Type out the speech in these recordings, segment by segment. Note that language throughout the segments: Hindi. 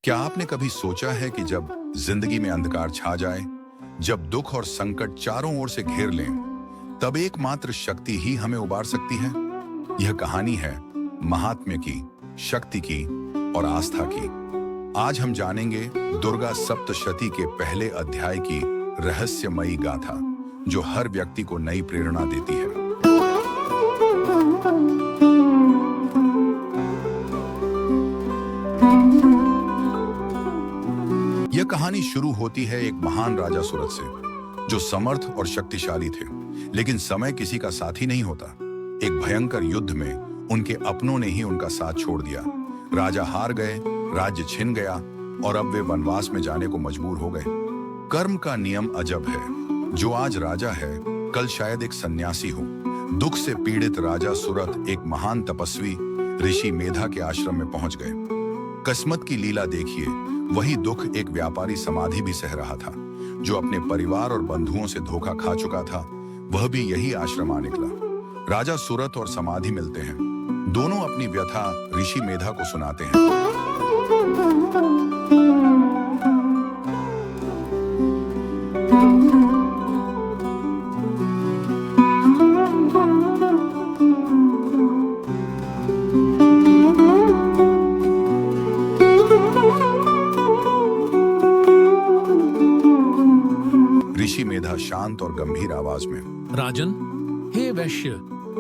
क्या आपने कभी सोचा है कि जब जिंदगी में अंधकार छा जाए, जब दुख और संकट चारों ओर से घेर लें, तब एकमात्र शक्ति ही हमें उबार सकती है? यह कहानी है महात्म्य की, शक्ति की और आस्था की। आज हम जानेंगे दुर्गा सप्तशती के पहले अध्याय की रहस्यमयी गाथा, जो हर व्यक्ति को नई प्रेरणा देती है। यह कहानी शुरू होती है एक महान राजा सूरत से, जो समर्थ और शक्तिशाली थे, लेकिन समय किसी का साथी नहीं होता। एक भयंकर युद्ध में उनके अपनों ने ही उनका साथ छोड़ दिया। राजा हार गए, राज्य छिन गया और अब वे वनवास में जाने को मजबूर हो गए। कर्म का नियम अजब है, जो आज राजा है, कल शायद एक सन्यासी हो। दुख से पीड़ित राजा सूरत एक महान तपस्वी ऋषि मेधा के आश्रम में पहुंच गए। किस्मत की लीला देखिए, वही दुख एक व्यापारी समाधि भी सह रहा था, जो अपने परिवार और बंधुओं से धोखा खा चुका था। वह भी यही आश्रम आ निकला। राजा सूरत और समाधि मिलते हैं। दोनों अपनी व्यथा ऋषि मेधा को सुनाते हैं। ऋषि मेधा शांत और गंभीर आवाज में, राजन, हे वैश्य,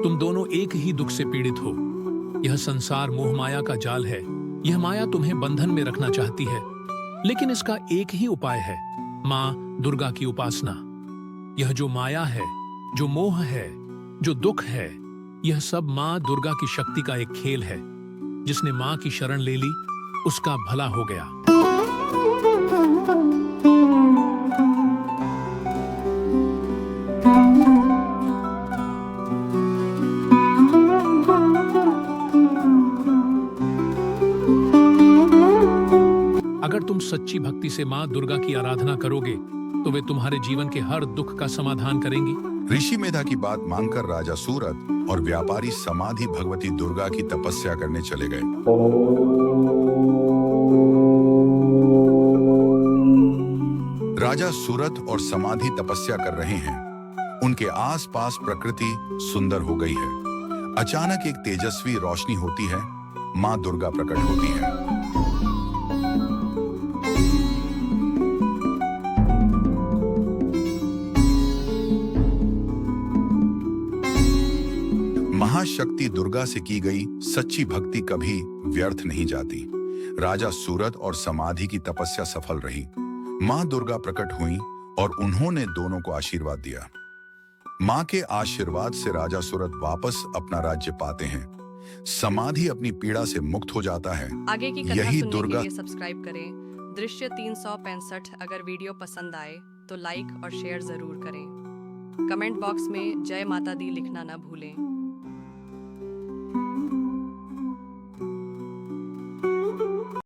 तुम दोनों एक ही दुख से पीड़ित हो। यह संसार मोह माया का जाल है। यह माया तुम्हें बंधन में रखना चाहती है, लेकिन इसका एक ही उपाय है, माँ दुर्गा की उपासना। यह जो माया है, जो मोह है, जो दुख है, यह सब माँ दुर्गा की शक्ति का एक खेल है। जिसने माँ की शरण ले ली, उसका भला हो गया। अगर तुम सच्ची भक्ति से माँ दुर्गा की आराधना करोगे, तो वे तुम्हारे जीवन के हर दुख का समाधान करेंगी। ऋषि मेधा की बात मानकर राजा सूरत और व्यापारी समाधि भगवती दुर्गा की तपस्या करने चले गए। राजा सूरत और समाधि तपस्या कर रहे हैं। उनके आसपास प्रकृति सुंदर हो गई है। अचानक एक तेजस्वी रोशनी होती है। माँ दुर्गा प्रकट होती है। महाशक्ति दुर्गा से की गई सच्ची भक्ति कभी व्यर्थ नहीं जाती। राजा सूरत और समाधि की तपस्या सफल रही। माँ दुर्गा प्रकट हुई और उन्होंने दोनों को आशीर्वाद दिया। माँ के आशीर्वाद से राजा सूरत वापस अपना राज्य पाते हैं। समाधि अपनी पीड़ा से मुक्त हो जाता है। आगे की कथा यही सुनने दुर्गा के लिए सब्सक्राइब करें। दृश्य 365। अगर वीडियो पसंद आए तो लाइक और शेयर जरूर करें। कमेंट बॉक्स में जय माता दी लिखना न भूलें।